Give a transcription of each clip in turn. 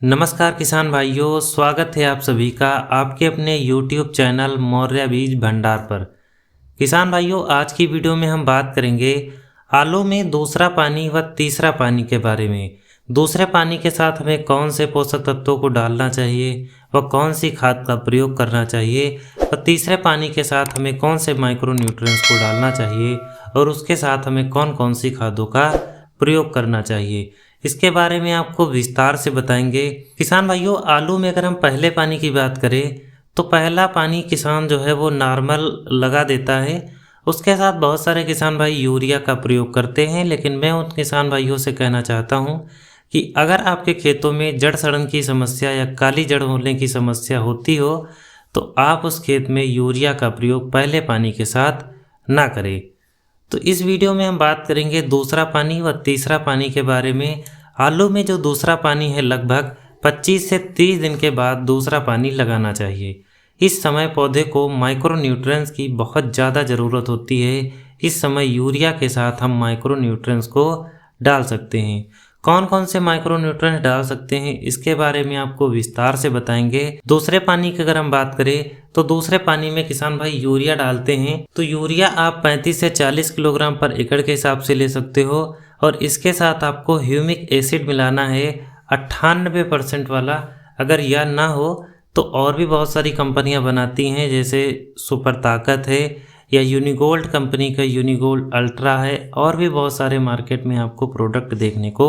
नमस्कार किसान भाइयों, स्वागत है आप सभी का आपके अपने YouTube चैनल मौर्य बीज भंडार पर। किसान भाइयों, आज की वीडियो में हम बात करेंगे आलू में दूसरा पानी व तीसरा पानी के बारे में। दूसरे पानी के साथ हमें कौन से पोषक तत्वों को डालना चाहिए व कौन सी खाद का प्रयोग करना चाहिए और तीसरे पानी के साथ हमें कौन से माइक्रो न्यूट्रिएंट्स को डालना चाहिए और उसके साथ हमें कौन कौन सी खादों का प्रयोग करना चाहिए, इसके बारे में आपको विस्तार से बताएंगे। किसान भाइयों, आलू में अगर हम पहले पानी की बात करें तो पहला पानी किसान जो है वो नॉर्मल लगा देता है। उसके साथ बहुत सारे किसान भाई यूरिया का प्रयोग करते हैं, लेकिन मैं उन किसान भाइयों से कहना चाहता हूं कि अगर आपके खेतों में जड़ सड़न की समस्या या काली जड़ होने की समस्या होती हो तो आप उस खेत में यूरिया का प्रयोग पहले पानी के साथ ना करें। तो इस वीडियो में हम बात करेंगे दूसरा पानी व तीसरा पानी के बारे में। आलू में जो दूसरा पानी है लगभग 25 से 30 दिन के बाद दूसरा पानी लगाना चाहिए। इस समय पौधे को माइक्रो न्यूट्रिएंट्स की बहुत ज़्यादा ज़रूरत होती है। इस समय यूरिया के साथ हम माइक्रो न्यूट्रिएंट्स को डाल सकते हैं। कौन कौन से माइक्रो न्यूट्रिएंट्स डाल सकते हैं इसके बारे में आपको विस्तार से बताएंगे। दूसरे पानी की अगर हम बात करें तो दूसरे पानी में किसान भाई यूरिया डालते हैं तो यूरिया आप 35 से 40 किलोग्राम पर एकड़ के हिसाब से ले सकते हो और इसके साथ आपको ह्यूमिक एसिड मिलाना है 98% वाला। अगर यह ना हो तो और भी बहुत सारी कंपनियां बनाती हैं, जैसे सुपर ताकत है या यूनिगोल्ड कंपनी का यूनिगोल्ड अल्ट्रा है, और भी बहुत सारे मार्केट में आपको प्रोडक्ट देखने को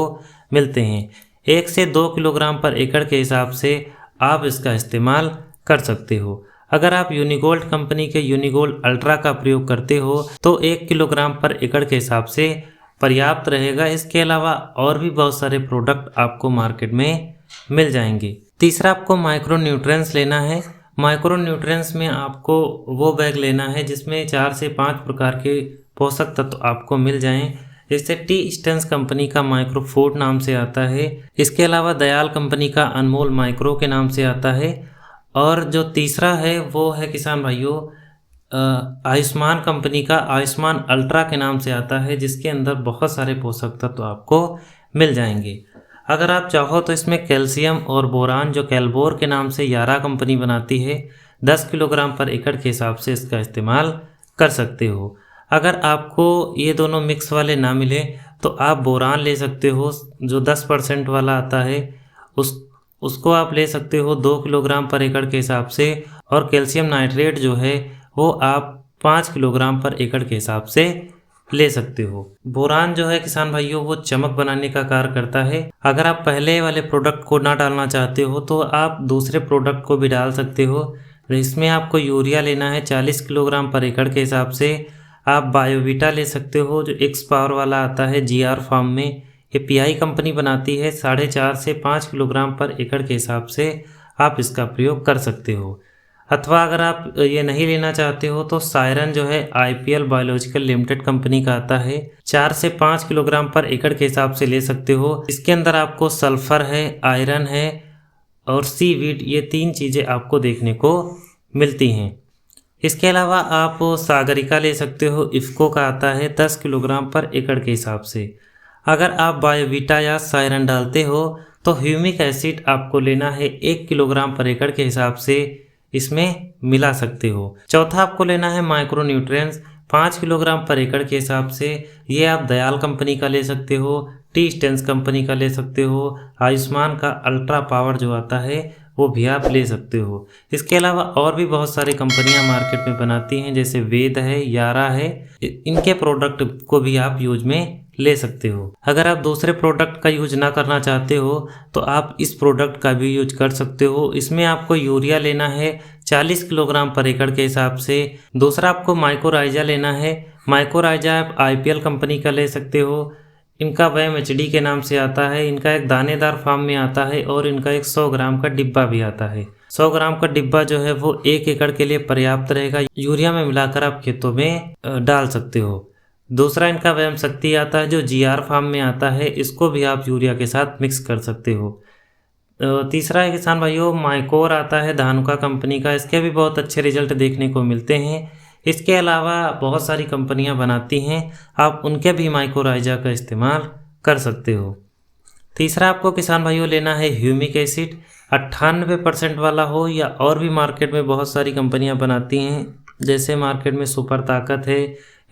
मिलते हैं। 1 से 2 किलोग्राम पर एकड़ के हिसाब से आप इसका इस्तेमाल कर सकते हो। अगर आप यूनिगोल्ड कंपनी के यूनिगोल्ड अल्ट्रा का प्रयोग करते हो तो 1 किलोग्राम पर एकड़ के हिसाब से पर्याप्त रहेगा। इसके अलावा और भी बहुत सारे प्रोडक्ट आपको मार्केट में मिल जाएंगे। तीसरा, आपको माइक्रो न्यूट्रिएंट्स लेना है। माइक्रो न्यूट्रिएंट्स में आपको वो बैग लेना है जिसमें 4 से 5 प्रकार के पोषक तत्व आपको मिल जाएं। जैसे टी स्टेंस कंपनी का माइक्रो फूड नाम से आता है, इसके अलावा दयाल कंपनी का अनमोल माइक्रो के नाम से आता है, और जो तीसरा है वो है किसान भाइयों आयुष्मान कंपनी का आयुष्मान अल्ट्रा के नाम से आता है, जिसके अंदर बहुत सारे पोषक तत्व आपको मिल जाएंगे। अगर आप चाहो तो इसमें कैल्शियम और बोरान जो कैलबोर के नाम से यारा कंपनी बनाती है 10 किलोग्राम पर एकड़ के हिसाब से इसका इस्तेमाल कर सकते हो। अगर आपको ये दोनों मिक्स वाले ना मिले तो आप बोरान ले सकते हो जो 10% वाला आता है, उसको आप ले सकते हो 2 किलोग्राम पर एकड़ के हिसाब से, और कैल्शियम नाइट्रेट जो है वो आप 5 किलोग्राम पर एकड़ के हिसाब से ले सकते हो। बोरान जो है किसान भाइयों वो चमक बनाने का कार्य करता है। अगर आप पहले वाले प्रोडक्ट को ना डालना चाहते हो तो आप दूसरे प्रोडक्ट को भी डाल सकते हो। इसमें आपको यूरिया लेना है 40 किलोग्राम पर एकड़ के हिसाब से। आप बायोवीटा ले सकते हो जो एक्स पावर वाला आता है GR फार्म में, ये PI कंपनी बनाती है। 4.5 से 5 किलोग्राम पर एकड़ के हिसाब से आप इसका प्रयोग कर सकते हो। अथवा अगर आप ये नहीं लेना चाहते हो तो सायरन जो है IPL बायोलॉजिकल लिमिटेड कंपनी का आता है, 4 से 5 किलोग्राम पर एकड़ के हिसाब से ले सकते हो। इसके अंदर आपको सल्फर है, आयरन है और सीवीड, ये 3 चीज़ें आपको देखने को मिलती हैं। इसके अलावा आप सागरिका ले सकते हो, इफ्को का आता है 10 किलोग्राम पर एकड़ के हिसाब से। अगर आप बायोवीटा या सायरन डालते हो तो ह्यूमिक एसिड आपको लेना है 1 किलोग्राम पर एकड़ के हिसाब से, इसमें मिला सकते हो। चौथा, आपको लेना है माइक्रो न्यूट्रिएंट्स 5 किलोग्राम पर एकड़ के हिसाब से। ये आप दयाल कंपनी का ले सकते हो, टी स्टेंस कंपनी का ले सकते हो, आयुष्मान का अल्ट्रा पावर जो आता है वो भी आप ले सकते हो। इसके अलावा और भी बहुत सारी कंपनियां मार्केट में बनाती हैं, जैसे वेद है, यारा है, इनके प्रोडक्ट को भी आप यूज में ले सकते हो। अगर आप दूसरे प्रोडक्ट का यूज ना करना चाहते हो तो आप इस प्रोडक्ट का भी यूज कर सकते हो। इसमें आपको यूरिया लेना है 40 किलोग्राम पर एकड़ के हिसाब से। दूसरा, आपको माइकोराइजा लेना है। माइकोराइजा आप IPL कंपनी का ले सकते हो, इनका वैम HD के नाम से आता है। इनका एक दानेदार फॉर्म में आता है और इनका एक 100 ग्राम का डिब्बा भी आता है। 100 ग्राम का डिब्बा जो है वो 1 एकड़ के लिए पर्याप्त रहेगा। यूरिया में मिलाकर आप खेतों में डाल सकते हो। दूसरा, इनका वैम शक्ति आता है जो GR फार्म में आता है, इसको भी आप यूरिया के साथ मिक्स कर सकते हो। तीसरा है किसान भाइयों माइकोर आता है धानुका कंपनी का, इसके भी बहुत अच्छे रिजल्ट देखने को मिलते हैं। इसके अलावा बहुत सारी कंपनियां बनाती हैं, आप उनके भी माइकोराइजा का इस्तेमाल कर सकते हो। तीसरा आपको किसान भाइयों लेना है ह्यूमिक एसिड, 98% वाला हो या और भी मार्केट में बहुत सारी कंपनियां बनाती हैं, जैसे मार्केट में सुपर ताकत है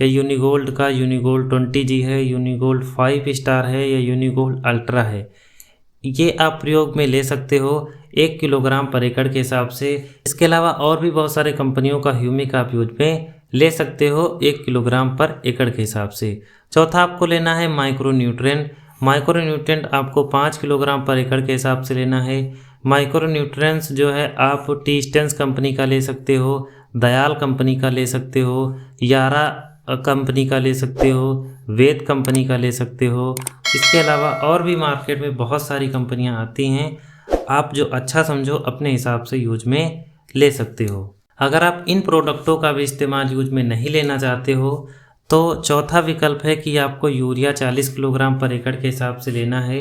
या यूनिगोल्ड का यूनिगोल्ड 20G है, यूनिगोल्ड 5 स्टार है या यूनिगोल्ड अल्ट्रा है। ये आप प्रयोग में ले सकते हो 1 किलोग्राम पर एकड़ के हिसाब से। इसके अलावा और भी बहुत सारे कंपनियों का ह्यूमिक आप यूज में ले सकते हो 1 किलोग्राम पर एकड़ के हिसाब से। चौथा आपको लेना है माइक्रो न्यूट्रिएंट। माइक्रो न्यूट्रिएंट आपको 5 किलोग्राम पर एकड़ के हिसाब से लेना है। माइक्रो न्यूट्रिएंट्स जो है आप टी स्टेंस कंपनी का ले सकते हो, दयाल कंपनी का ले सकते हो, यारा कंपनी का ले सकते हो, वेद कंपनी का ले सकते हो। इसके अलावा और भी मार्केट में बहुत सारी कंपनियां आती हैं, आप जो अच्छा समझो अपने हिसाब से यूज में ले सकते हो। अगर आप इन प्रोडक्टों का भी इस्तेमाल यूज में नहीं लेना चाहते हो तो चौथा विकल्प है कि आपको यूरिया 40 किलोग्राम पर एकड़ के हिसाब से लेना है।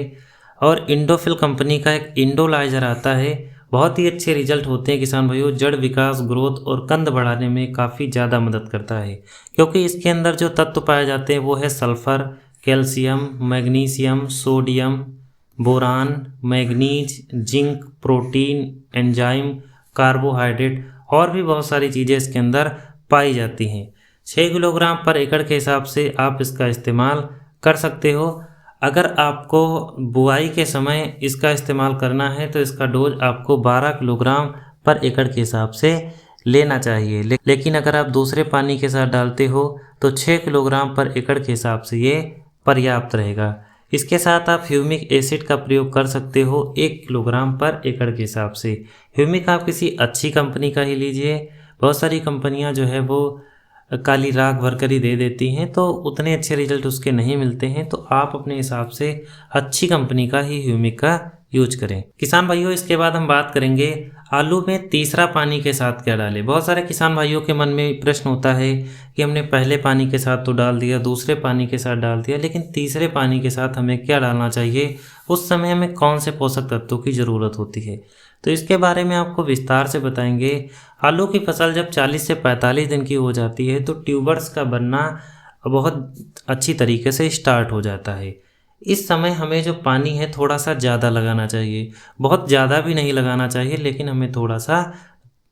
और इंडोफिल कंपनी का एक इंडोलाइजर आता है, बहुत ही अच्छे रिजल्ट होते हैं किसान भाइयों, जड़ विकास, ग्रोथ और कंद बढ़ाने में काफ़ी ज़्यादा मदद करता है, क्योंकि इसके अंदर जो तत्व पाए जाते हैं वो है sulphur, calcium, magnesium, sodium, boron, manganese, zinc, protein, enzyme, carbohydrate और भी बहुत सारी चीज़ें इसके अंदर पाई जाती हैं। 6 किलोग्राम पर एकड़ के हिसाब से आप इसका इस्तेमाल कर सकते हो। अगर आपको बुआई के समय इसका इस्तेमाल करना है तो इसका डोज आपको 12 किलोग्राम पर एकड़ के हिसाब से लेना चाहिए, लेकिन अगर आप दूसरे पानी के साथ डालते हो तो 6 किलोग्राम पर एकड़ के हिसाब से ये पर्याप्त रहेगा। इसके साथ आप ह्यूमिक एसिड का प्रयोग कर सकते हो 1 किलोग्राम पर एकड़ के हिसाब से। ह्यूमिक आप किसी अच्छी कंपनी का ही लीजिए, बहुत सारी कंपनियां जो है वो काली राख भरकर ही दे देती हैं तो उतने अच्छे रिजल्ट उसके नहीं मिलते हैं, तो आप अपने हिसाब से अच्छी कंपनी का ही ह्यूमिक का यूज करें। किसान भाइयों इसके बाद हम बात करेंगे आलू में तीसरा पानी के साथ क्या डालें। बहुत सारे किसान भाइयों के मन में प्रश्न होता है कि हमने पहले पानी के साथ तो डाल दिया, दूसरे पानी के साथ डाल दिया, लेकिन तीसरे पानी के साथ हमें क्या डालना चाहिए, उस समय हमें कौन से पोषक तत्वों की ज़रूरत होती है, तो इसके बारे में आपको विस्तार से बताएंगे। आलू की फसल जब 40 से 45 दिन की हो जाती है तो ट्यूबर्स का बनना बहुत अच्छी तरीके से स्टार्ट हो जाता है। इस समय हमें जो पानी है थोड़ा सा ज़्यादा लगाना चाहिए, बहुत ज़्यादा भी नहीं लगाना चाहिए, लेकिन हमें थोड़ा सा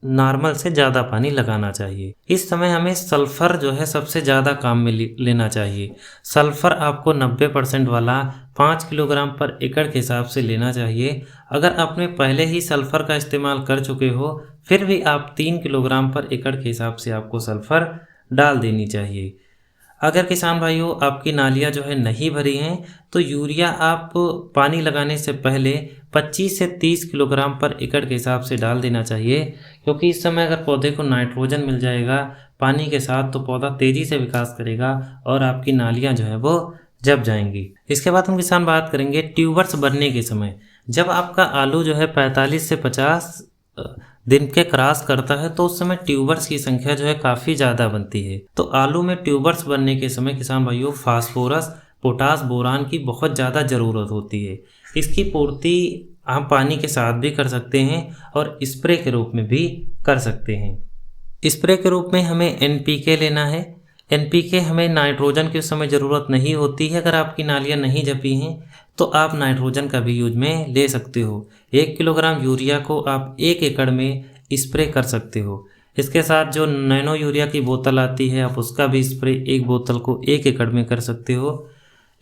नॉर्मल से ज़्यादा पानी लगाना चाहिए। इस समय हमें सल्फ़र जो है सबसे ज़्यादा काम में लेना चाहिए। सल्फ़र आपको 90% वाला 5 किलोग्राम पर एकड़ के हिसाब से लेना चाहिए। अगर आपने पहले ही सल्फ़र का इस्तेमाल कर चुके हो फिर भी आप 3 किलोग्राम पर एकड़ के हिसाब से आपको सल्फ़र डाल देनी चाहिए। अगर किसान भाइयों आपकी नालियाँ जो है नहीं भरी हैं तो यूरिया आप पानी लगाने से पहले 25 से 30 किलोग्राम पर एकड़ के हिसाब से डाल देना चाहिए, क्योंकि इस समय अगर पौधे को नाइट्रोजन मिल जाएगा पानी के साथ तो पौधा तेज़ी से विकास करेगा और आपकी नालियाँ जो है वो जब जाएंगी। इसके बाद हम किसान बात करेंगे ट्यूबर्स बनने के समय। जब आपका आलू जो है 45 से 50 दिन के क्रॉस करता है तो उस समय ट्यूबर्स की संख्या जो है काफ़ी ज़्यादा बनती है। तो आलू में ट्यूबर्स बनने के समय किसान भाइयों फास्फोरस, पोटास, बोरान की बहुत ज़्यादा ज़रूरत होती है। इसकी पूर्ति हम पानी के साथ भी कर सकते हैं और स्प्रे के रूप में भी कर सकते हैं। स्प्रे के रूप में हमें NPK लेना है। NPK हमें नाइट्रोजन की उस समय ज़रूरत नहीं होती है। अगर आपकी नालियाँ नहीं जपी हैं तो आप नाइट्रोजन का भी यूज में ले सकते हो। 1 किलोग्राम यूरिया को आप 1 एकड़ में स्प्रे कर सकते हो। इसके साथ जो नैनो यूरिया की बोतल आती है आप उसका भी स्प्रे 1 बोतल को 1 एकड़ में कर सकते हो।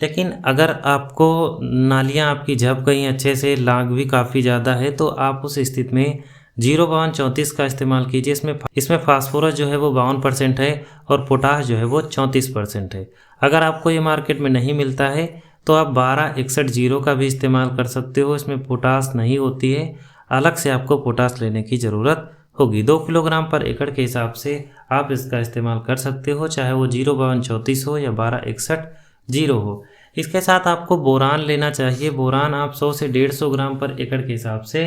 लेकिन अगर आपको नालियाँ आपकी झप गई अच्छे से, लाग भी काफ़ी ज़्यादा है, तो आप उस स्थिति में 05234 का इस्तेमाल कीजिए। इसमें फास्फोरस जो है वो 52% है और पोटाश जो है वो 34% है। अगर आपको ये मार्केट में नहीं मिलता है तो आप 1261 का भी इस्तेमाल कर सकते हो। इसमें पोटाश नहीं होती है, अलग से आपको पोटाश लेने की ज़रूरत होगी। 2 किलोग्राम पर एकड़ के हिसाब से आप इसका इस्तेमाल कर सकते हो, चाहे वो 05234 हो या 1261 हो। इसके साथ आपको बोरान लेना चाहिए। बोरान आप 100 से 150 ग्राम पर एकड़ के हिसाब से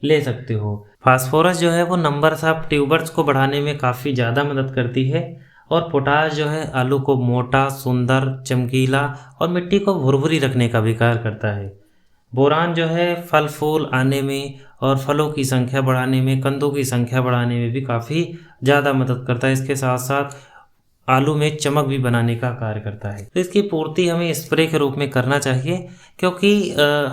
ले सकते हो। फास्फोरस जो है वो नंबर्स ऑफ ट्यूबर्स को बढ़ाने में काफ़ी ज़्यादा मदद करती है और पोटाश जो है आलू को मोटा, सुंदर, चमकीला और मिट्टी को भुरभुरी रखने का भी कार्य करता है। बोरान जो है फल फूल आने में और फलों की संख्या बढ़ाने में, कंदों की संख्या बढ़ाने में भी काफ़ी ज़्यादा मदद करता है। इसके साथ साथ आलू में चमक भी बनाने का कार्य करता है। तो इसकी पूर्ति हमें स्प्रे के रूप में करना चाहिए, क्योंकि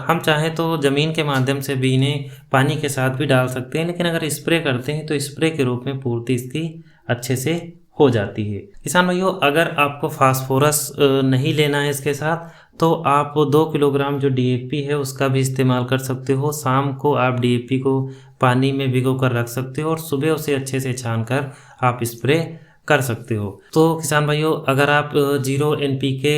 हम चाहें तो ज़मीन के माध्यम से भी इन्हें पानी के साथ भी डाल सकते हैं, लेकिन अगर स्प्रे करते हैं तो स्प्रे के रूप में पूर्ति इसकी अच्छे से हो जाती है। किसान भाइयों, अगर आपको फास्फोरस नहीं लेना है इसके साथ, तो आप 2 किलोग्राम जो DAP है उसका भी इस्तेमाल कर सकते हो। शाम को आप DAP को पानी में भिगो कर रख सकते हो और सुबह उसे अच्छे से छान कर आप स्प्रे कर सकते हो। तो किसान भाइयों, अगर आप 0 NPK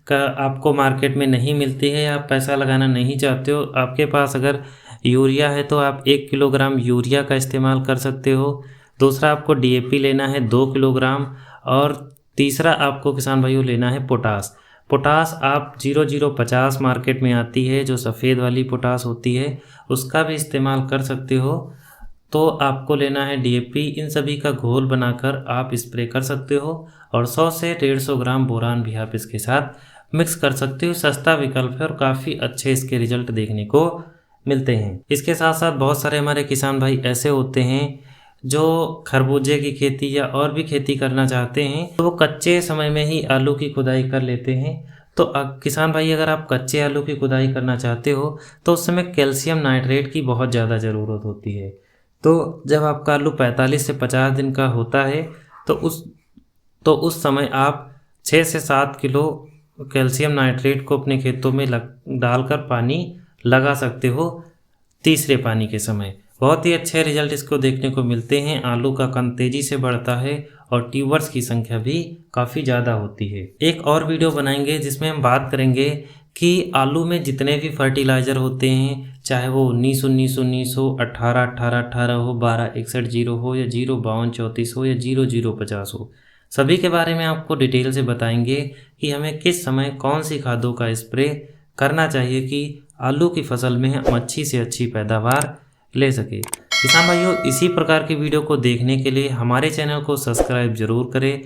का आपको मार्केट में नहीं मिलती है या आप पैसा लगाना नहीं चाहते हो, आपके पास अगर यूरिया है तो आप 1 किलोग्राम यूरिया का इस्तेमाल कर सकते हो। दूसरा आपको DAP लेना है 2 किलोग्राम, और तीसरा आपको किसान भाइयों लेना है पोटास। पोटास आप 0050 मार्केट में आती है, जो सफ़ेद वाली पोटास होती है, उसका भी इस्तेमाल कर सकते हो। तो आपको लेना है DAP। इन सभी का घोल बनाकर आप स्प्रे कर सकते हो, और 100 से 150 ग्राम बोरान भी आप इसके साथ मिक्स कर सकते हो। सस्ता विकल्प है और काफ़ी अच्छे इसके रिजल्ट देखने को मिलते हैं। इसके साथ साथ बहुत सारे हमारे किसान भाई ऐसे होते हैं जो खरबूजे की खेती या और भी खेती करना चाहते हैं, तो वो कच्चे समय में ही आलू की खुदाई कर लेते हैं। तो किसान भाई, अगर आप कच्चे आलू की खुदाई करना चाहते हो तो उस समय कैल्शियम नाइट्रेट की बहुत ज़्यादा ज़रूरत होती है। तो जब आपका आलू 45 से 50 दिन का होता है तो उस समय आप 6 से 7 किलो कैल्शियम नाइट्रेट को अपने खेतों में डालकर पानी लगा सकते हो तीसरे पानी के समय। बहुत ही अच्छे रिजल्ट इसको देखने को मिलते हैं। आलू का कंद तेज़ी से बढ़ता है और ट्यूबर्स की संख्या भी काफ़ी ज़्यादा होती है। एक और वीडियो बनाएंगे जिसमें हम बात करेंगे कि आलू में जितने भी फर्टिलाइज़र होते हैं, चाहे वो 19-19-19 हो, 18-18-18 हो, 12-61-0 हो, या 0-52-34 हो, या 0050 हो, सभी के बारे में आपको डिटेल से बताएंगे कि हमें किस समय कौन सी खादों का स्प्रे करना चाहिए कि आलू की फसल में हम अच्छी से अच्छी पैदावार ले सके। किसान भाइयों, इसी प्रकार की वीडियो को देखने के लिए हमारे चैनल को सब्सक्राइब जरूर करें।